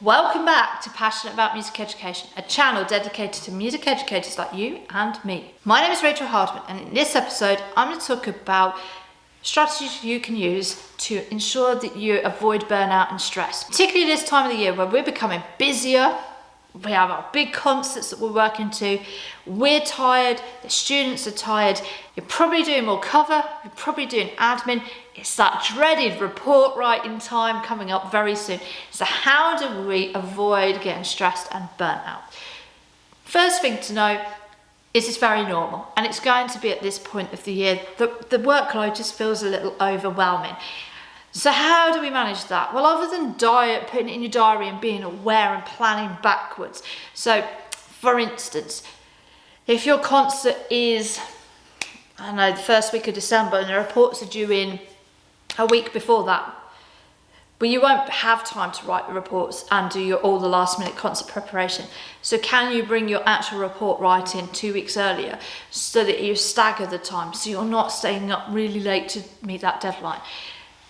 Welcome back to Passionate About Music Education, a channel dedicated to music educators like you and me. My name is Rachel Hardman, and in this episode I'm going to talk about strategies you can use to ensure that you avoid burnout and stress, particularly this time of the year where we're becoming busier. We have our big concerts that we're working to. We're tired, the students are tired. You're probably doing more cover, you're probably doing admin. It's that dreaded report writing time coming up very soon. So how do we avoid getting stressed and burnt out? First thing to know is it's very normal, and it's going to be at this point of the year. The workload just feels a little overwhelming. So how do we manage that? Well, other than putting it in your diary and being aware and planning backwards. So, for instance, if your concert is, I don't know, the first week of December and the reports are due in a week before that, but you won't have time to write the reports and do all the last minute concert preparation. So can you bring your actual report writing 2 weeks earlier so that you stagger the time so you're not staying up really late to meet that deadline?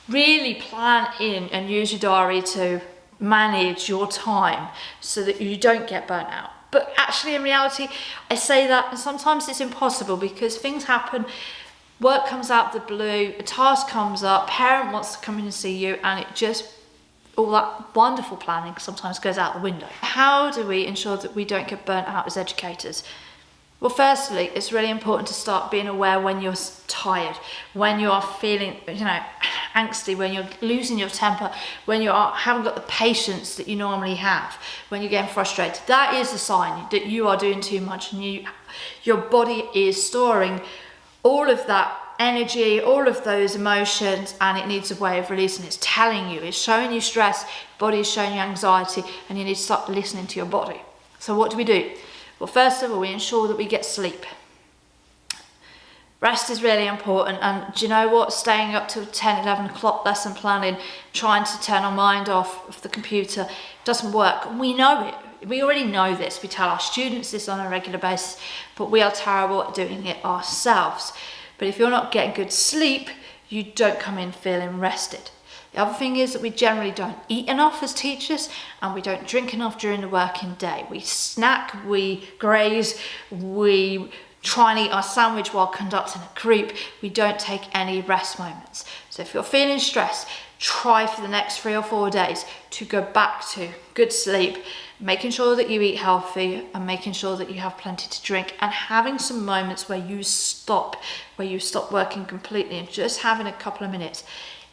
Really plan in and use your diary to manage your time so that you don't get burnt out. But actually, in reality, I say that, and sometimes it's impossible because things happen. Work comes out of the blue, a task comes up, parent wants to come in and see you, and it just, all that wonderful planning sometimes goes out the window. How do we ensure that we don't get burnt out as educators? Well, firstly, it's really important to start being aware when you're tired, when you are feeling, angsty, when you're losing your temper, when you haven't got the patience that you normally have, when you're getting frustrated. That is a sign that you are doing too much and your body is storing all of that energy, all of those emotions, and it needs a way of releasing. It's telling you, it's showing you stress, body is showing you anxiety, and you need to start listening to your body. So what do? Well, first of all, we ensure that we get sleep. Rest is really important, and do you know what? Staying up till 10, 11 o'clock lesson planning, trying to turn our mind off of the computer doesn't work. We know it. We already know this. We tell our students this on a regular basis, but we are terrible at doing it ourselves. But if you're not getting good sleep, you don't come in feeling rested. The other thing is that we generally don't eat enough as teachers, and we don't drink enough during the working day. We snack, we graze, we try and eat our sandwich while conducting a group. We don't take any rest moments. So if you're feeling stressed, try for the next 3 or 4 days to go back to good sleep, making sure that you eat healthy and making sure that you have plenty to drink, and having some moments where you stop working completely and just having a couple of minutes.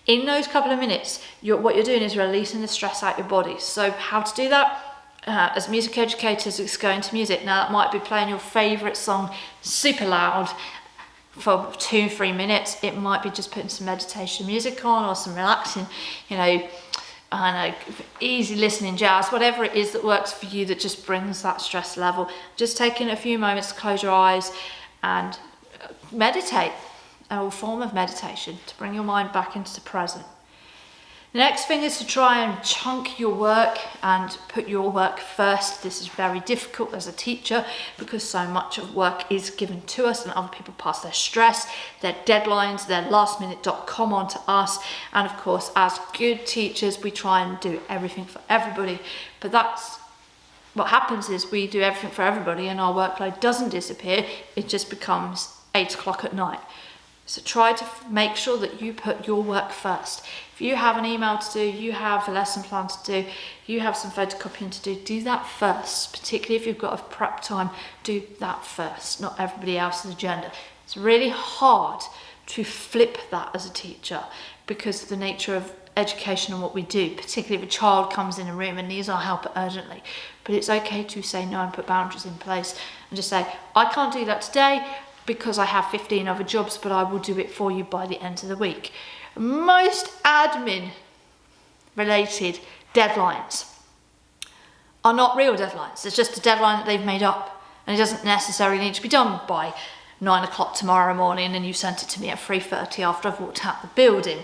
In those couple of minutes, what you're doing is releasing the stress out your body. So how to do that? As music educators, it's going to music. Now that might be playing your favourite song super loud for 2-3 minutes. It might be just putting some meditation music on or some relaxing, easy listening jazz, whatever it is that works for you that just brings that stress level. Just taking a few moments to close your eyes and meditate. A form of meditation to bring your mind back into the present. The next thing is to try and chunk your work and put your work first. This is very difficult as a teacher because so much of work is given to us and other people pass their stress, their deadlines, their lastminute.com onto us. And of course, as good teachers, we try and do everything for everybody. But that's what happens is we do everything for everybody and our workload doesn't disappear. It just becomes 8 o'clock at night. So try to make sure that you put your work first. If you have an email to do, you have a lesson plan to do, you have some photocopying to do that first. Particularly if you've got a prep time, do that first, not everybody else's agenda. It's really hard to flip that as a teacher because of the nature of education and what we do, particularly if a child comes in a room and needs our help urgently. But it's okay to say no and put boundaries in place and just say, I can't do that today, because I have 15 other jobs, but I will do it for you by the end of the week. Most admin related deadlines are not real deadlines. It's just a deadline that they've made up, and it doesn't necessarily need to be done by 9 o'clock tomorrow morning and you sent it to me at 3:30 after I've walked out the building.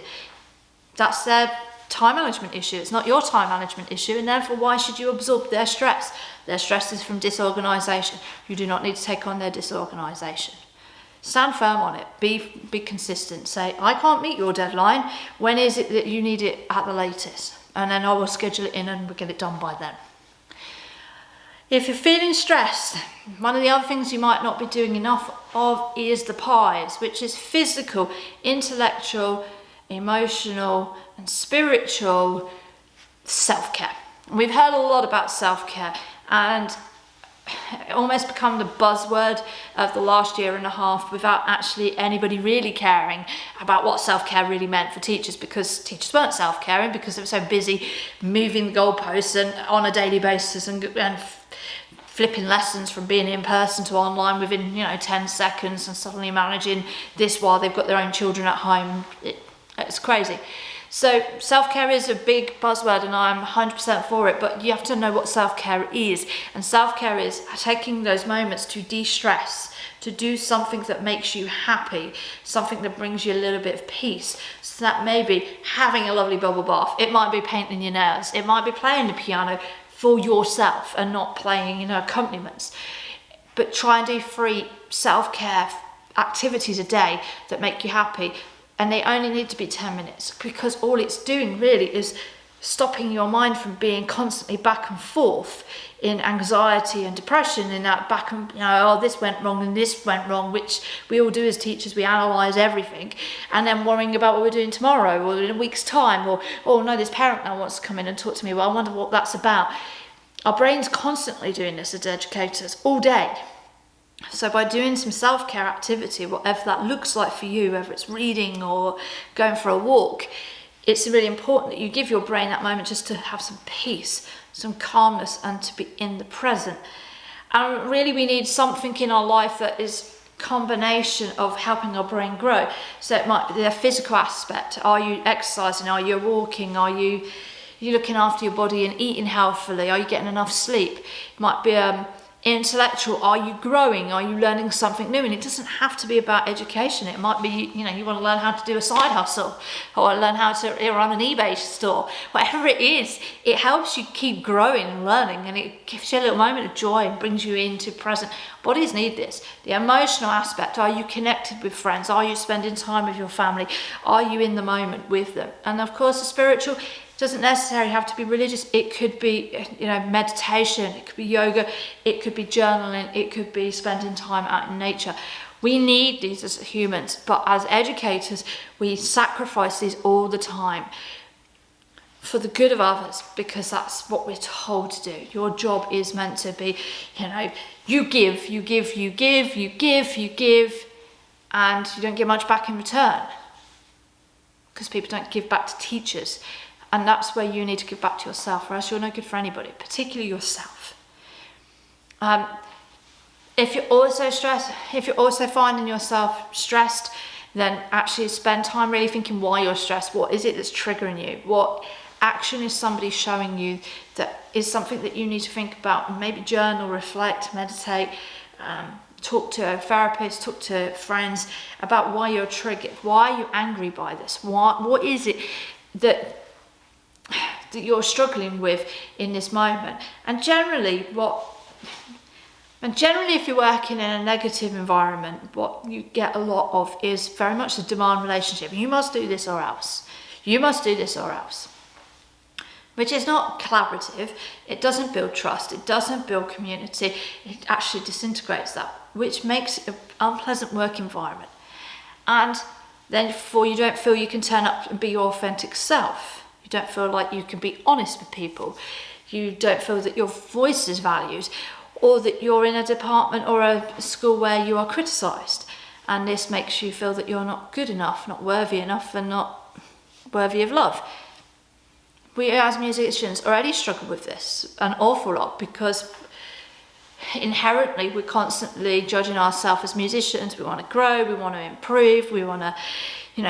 That's their time management issue. It's not your time management issue, and therefore why should you absorb their stress? Their stress is from disorganisation. You do not need to take on their disorganisation. Stand firm on it. Be consistent. Say, I can't meet your deadline. When is it that you need it at the latest? and then I will schedule it in and we'll get it done by then. If you're feeling stressed, one of the other things you might not be doing enough of is the pies, which is physical, intellectual, emotional, and spiritual self-care. We've heard a lot about self-care, and it almost become the buzzword of the last year and a half without actually anybody really caring about what self-care really meant for teachers, because teachers weren't self-caring because they were so busy moving the goalposts and on a daily basis and flipping lessons from being in person to online within 10 seconds and suddenly managing this while they've got their own children at home. It's crazy. So self-care is a big buzzword and I'm 100% for it, but you have to know what self-care is. And self-care is taking those moments to de-stress, to do something that makes you happy, something that brings you a little bit of peace. So that may be having a lovely bubble bath. It might be painting your nails. It might be playing the piano for yourself and not playing, accompaniments. But try and do 3 self-care activities a day that make you happy. And they only need to be 10 minutes, because all it's doing really is stopping your mind from being constantly back and forth in anxiety and depression, in that back and, this went wrong and this went wrong, which we all do as teachers. We analyse everything and then worrying about what we're doing tomorrow or in a week's time, or, oh no, this parent now wants to come in and talk to me. Well, I wonder what that's about. Our brain's constantly doing this as educators all day. So by doing some self-care activity, whatever that looks like for you, whether it's reading or going for a walk, it's really important that you give your brain that moment just to have some peace, some calmness, and to be in the present. And really we need something in our life that is a combination of helping our brain grow. So it might be the physical aspect. Are you exercising? Are you walking? Are you looking after your body and eating healthily? Are you getting enough sleep? It might be intellectual. Are you growing? Are you learning something new? And it doesn't have to be about education. It might be, you want to learn how to do a side hustle or learn how to run an eBay store. Whatever it is, it helps you keep growing and learning, and it gives you a little moment of joy and brings you into present. Bodies need this. The emotional aspect. Are you connected with friends? Are you spending time with your family? Are you in the moment with them? And of course, the spiritual doesn't necessarily have to be religious. It could be, meditation. It could be yoga. It could be journaling. It could be spending time out in nature. We need these as humans, but as educators, we sacrifice these all the time for the good of others, because that's what we're told to do. Your job is meant to be, you give, you give, you give, you give, you give, and you don't get much back in return, because people don't give back to teachers. And that's where you need to give back to yourself, or else you're no good for anybody, particularly yourself. If you're also stressed, if you're also finding yourself stressed, then actually spend time really thinking why you're stressed. What is it that's triggering you? What action is somebody showing you that is something that you need to think about? Maybe journal, reflect, meditate, talk to a therapist, talk to friends about why you're triggered. Why are you angry by this? What is it that you're struggling with in this moment? And generally if you're working in a negative environment, what you get a lot of is very much the demand relationship. You must do this or else. You must do this or else. Which is not collaborative. It doesn't build trust. It doesn't build community. It actually disintegrates that, which makes it an unpleasant work environment. And then you don't feel you can turn up and be your authentic self. You don't feel like you can be honest with people. You don't feel that your voice is valued, or that you're in a department or a school where you are criticised. And this makes you feel that you're not good enough, not worthy enough, and not worthy of love. We as musicians already struggle with this an awful lot, because inherently we're constantly judging ourselves as musicians. We want to grow, we want to improve, we want to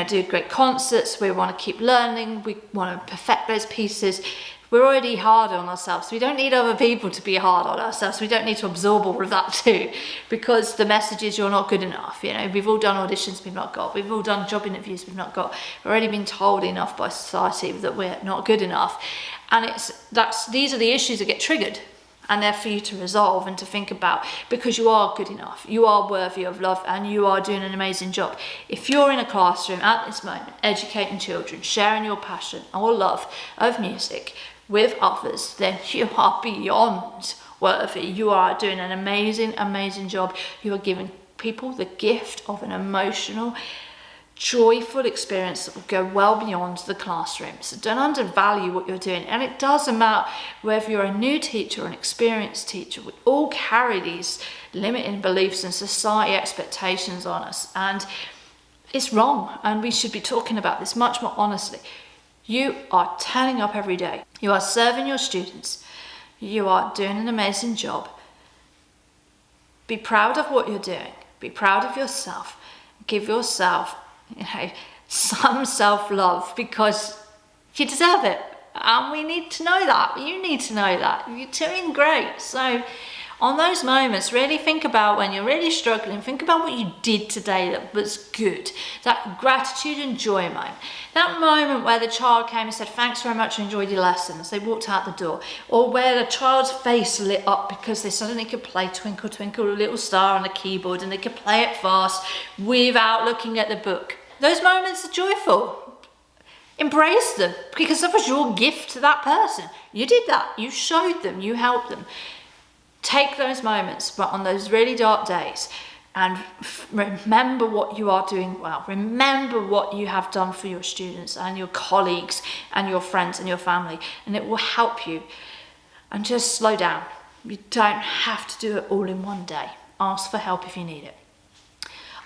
do great concerts, we want to keep learning, we want to perfect those pieces. We're already hard on ourselves. We don't need other people to be hard on ourselves. We don't need to absorb all of that too, because the message is you're not good enough. We've all done auditions we've not got. We've all done job interviews we've not got. We've already been told enough by society that we're not good enough. And these are the issues that get triggered. and they're for you to resolve and to think about, because you are good enough, you are worthy of love, and you are doing an amazing job. If you're in a classroom at this moment, educating children, sharing your passion or love of music with others, then you are beyond worthy. You are doing an amazing, amazing job. You are giving people the gift of an emotional, joyful experience that will go well beyond the classroom. So don't undervalue what you're doing. And it doesn't matter whether you're a new teacher or an experienced teacher. We all carry these limiting beliefs and society expectations on us, and it's wrong, and we should be talking about this much more honestly. You are turning up every day. You are serving your students. You are doing an amazing job. Be proud of what you're doing. Be proud of yourself. Give yourself some self-love, because you deserve it, and we need to know that. You need to know that you're doing great. So on those moments, really think about when you're really struggling, think about what you did today that was good, that gratitude and joy moment, that moment where the child came and said thanks very much, I enjoyed your lesson as they walked out the door, or where the child's face lit up because they suddenly could play Twinkle Twinkle Little Star on the keyboard, and they could play it fast without looking at the book. Those moments are joyful. Embrace them, because that was your gift to that person. You did that. You showed them. You helped them. Take those moments, but on those really dark days, and remember what you are doing well. Remember what you have done for your students and your colleagues and your friends and your family, and it will help you. And just slow down. You don't have to do it all in one day. Ask for help if you need it.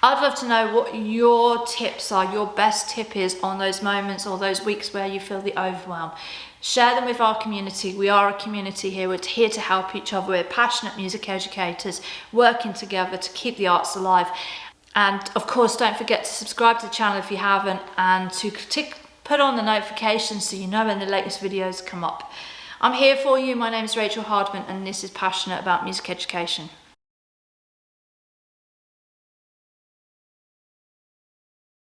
I'd love to know what your tips are, your best tip is on those moments or those weeks where you feel the overwhelm. Share them with our community. We are a community here. We're here to help each other. We're passionate music educators working together to keep the arts alive. And of course, don't forget to subscribe to the channel if you haven't, and to put on the notifications so you know when the latest videos come up. I'm here for you. My name is Rachel Hardman, and this is Passionate About Music Education.